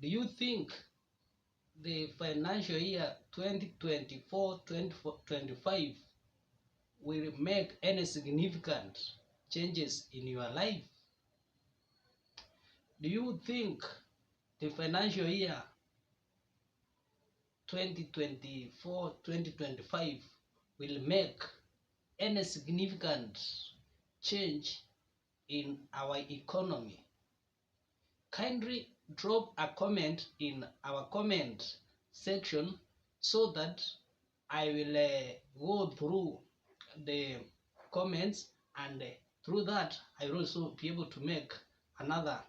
Do you think the financial year 2024-2025 will make any significant changes in your life? Do you think the financial year 2024-2025 will make any significant change in our economy? Kindly drop a comment in our comment section so that I will go through the comments, and through that I will also be able to make another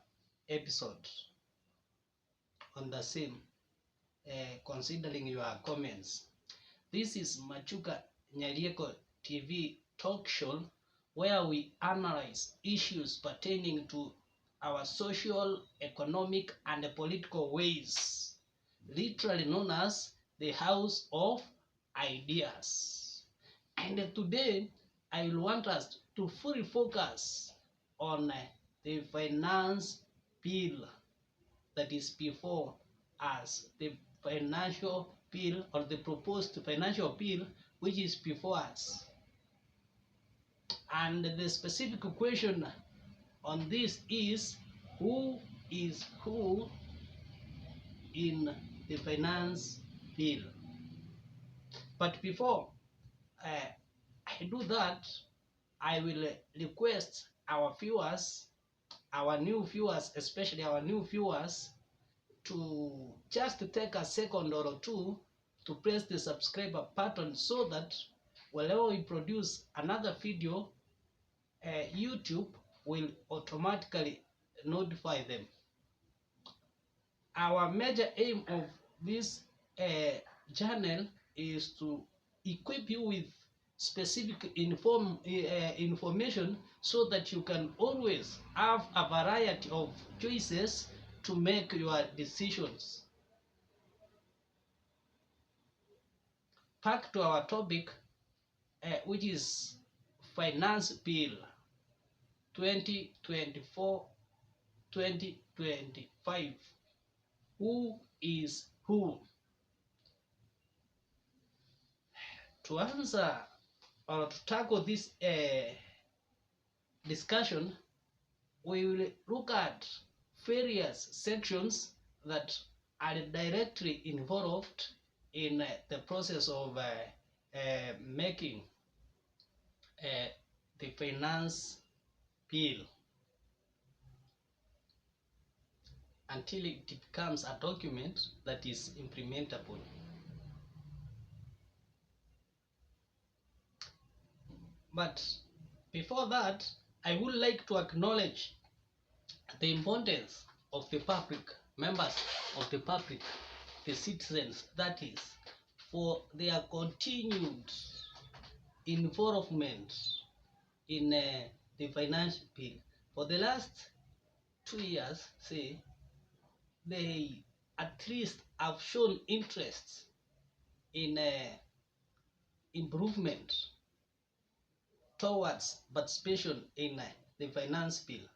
episode on the same, considering your comments. This is Machuka Nyarieko TV talk show, where we analyze issues pertaining to our social, economic, and political ways, literally known as the House of Ideas. And today, I will want us to fully focus on the finance bill that is before us, the financial bill, or the proposed financial bill which is before us. And the specific question on this is, who is who in the finance bill? But before I do that, I will request our viewers, our new viewers, especially our new viewers, to just take a second or two to press the subscribe button, so that whenever we produce another video, YouTube will automatically notify them. Our major aim of this channel is to equip you with specific information, so that you can always have a variety of choices to make your decisions. Back to our topic, which is Finance Bill 2024-2025. Who is who? To answer or to tackle this discussion, we will look at various sections that are directly involved in the process of making the finance bill until it becomes a document that is implementable. But before that, I would like to acknowledge the importance of the public, members of the public, the citizens, that is, for their continued involvement in the financial bill. For the last 2 years, say, they at least have shown interest in improvement towards participation in the finance bill,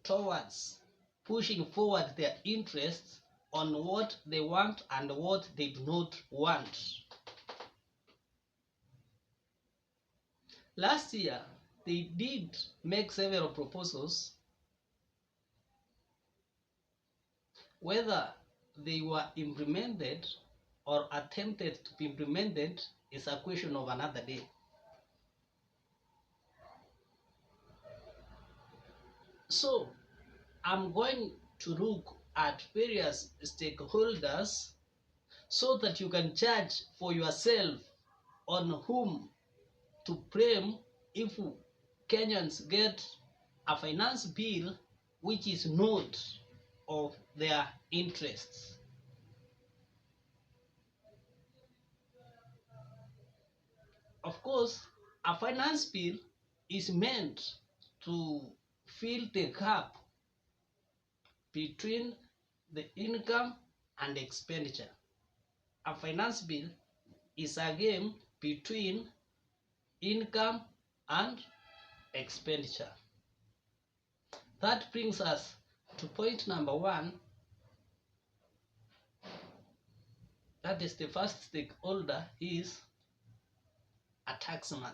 towards pushing forward their interests on what they want and what they do not want. Last year, they did make several proposals. Whether they were implemented or attempted to be implemented is a question of another day. So I'm going to look at various stakeholders so that you can judge for yourself on whom to blame if Kenyans get a finance bill which is not of their interests. Of course, a finance bill is meant to fill the gap between the income and expenditure. A finance bill is a game between income and expenditure. That brings us to point number one, that is the first stakeholder is a taxman.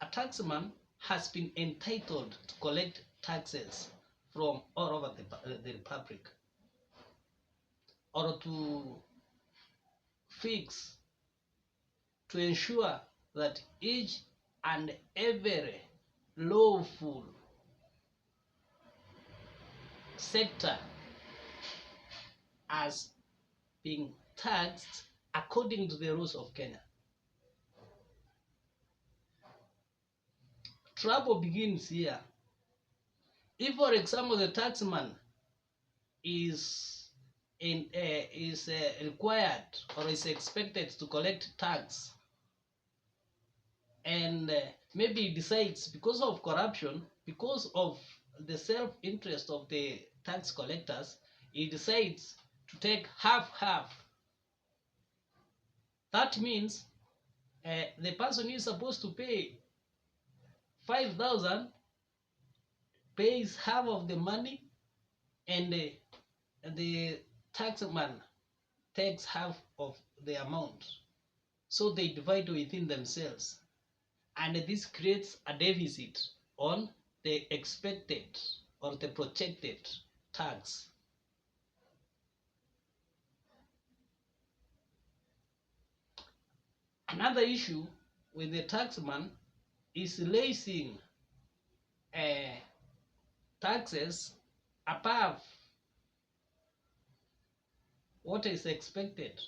A taxman has been entitled to collect taxes from all over the republic, or to ensure that each and every lawful sector as being taxed according to the rules of Kenya. Trouble begins here. If, for example, the taxman is required or is expected to collect tax, and maybe decides, because of corruption, because of the self-interest of the tax collectors, he decides to take half. That means the person who is supposed to pay 5,000 pays half of the money, and the taxman takes half of the amount. So they divide within themselves, and this creates a deficit on the expected or the projected tax. Another issue with the taxman is raising taxes above what is expected.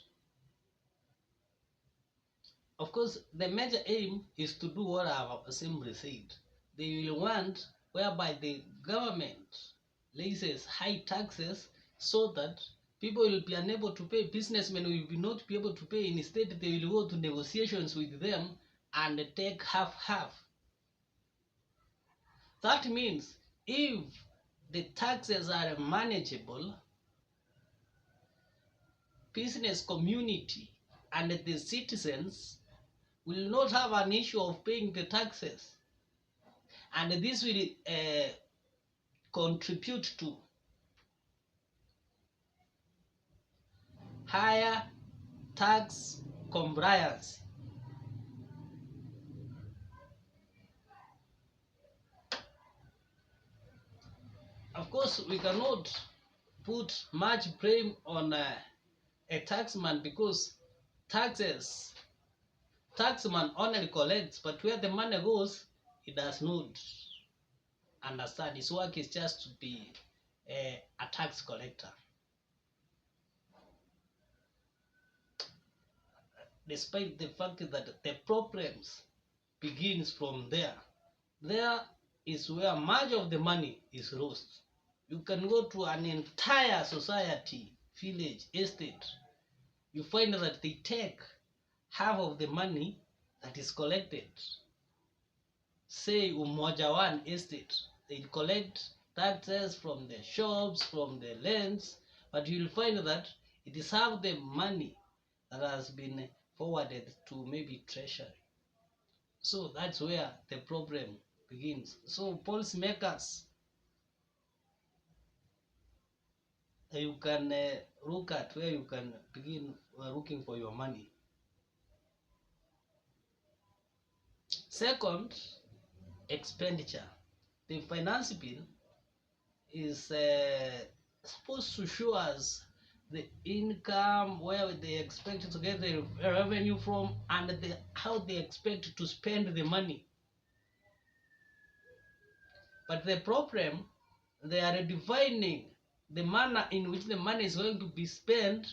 Of course, the major aim is to do what our assembly said. They will want whereby the government raises high taxes so that people will be unable to pay, businessmen will not be able to pay. Instead, they will go to negotiations with them and take half. That means if the taxes are manageable, business community and the citizens will not have an issue of paying the taxes, and this will contribute to higher tax compliance. Of course, we cannot put much blame on a taxman, because taxman only collects, but where the money goes, he does not understand. His work is just to be a tax collector. Despite the fact that the problems begins from there is where much of the money is lost. You can go to an entire society, village, estate, you find that they take half of the money that is collected. Say Umoja One estate, they collect taxes from the shops, from the lands, but you'll find that it is half the money that has been forwarded to maybe treasury. So that's where the problem begins. So policymakers, you can look at where you can begin looking for your money. Second, expenditure. The finance bill is supposed to show us the income, where they expect to get the revenue from, and how they expect to spend the money. But the problem, they are defining the manner in which the money is going to be spent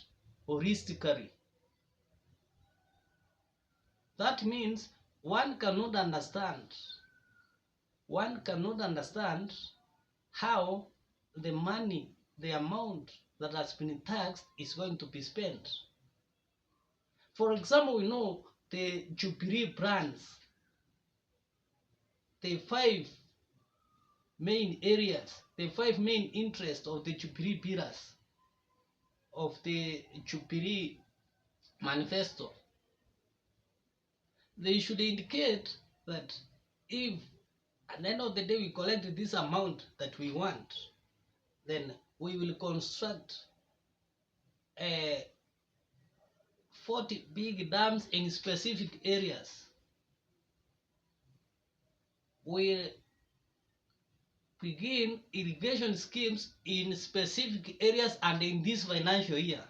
holistically. That means one cannot understand how the money, the amount that has been taxed, is going to be spent. For example, we know the Jubilee brands, the 5 main areas, the 5 main interests of the Jubilee pillars of the Jubilee manifesto. They should indicate that if at the end of the day we collect this amount that we want, then we will construct 40 big dams in specific areas. We begin irrigation schemes in specific areas, and in this financial year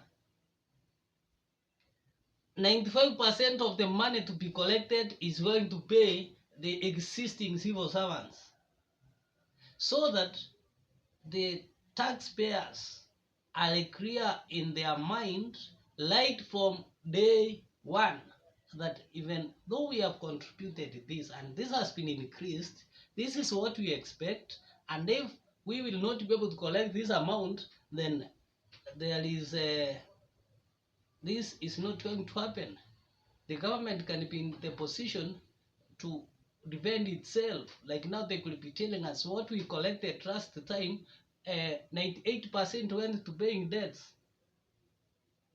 95% of the money to be collected is going to pay the existing civil servants, so that the taxpayers are clear in their mind right from day one that even though we have contributed this and this has been increased, this is what we expect, and if we will not be able to collect this amount, then there is this is not going to happen. The government can be in the position to defend itself. Like now they could be telling us what we collected last time, 98% went to paying debts,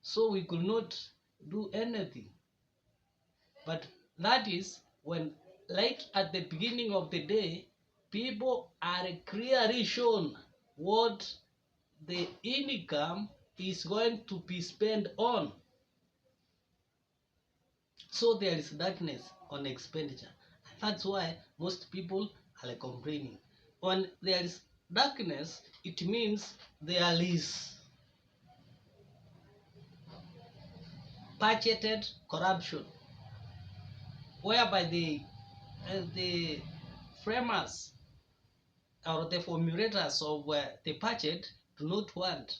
so we could not do anything. But that is when, like at the beginning of the day, people are clearly shown what the income is going to be spent on. So there is darkness on expenditure. That's why most people are complaining. When there is darkness, it means there is budgeted corruption, whereby the framers or the formulators of the budget do not want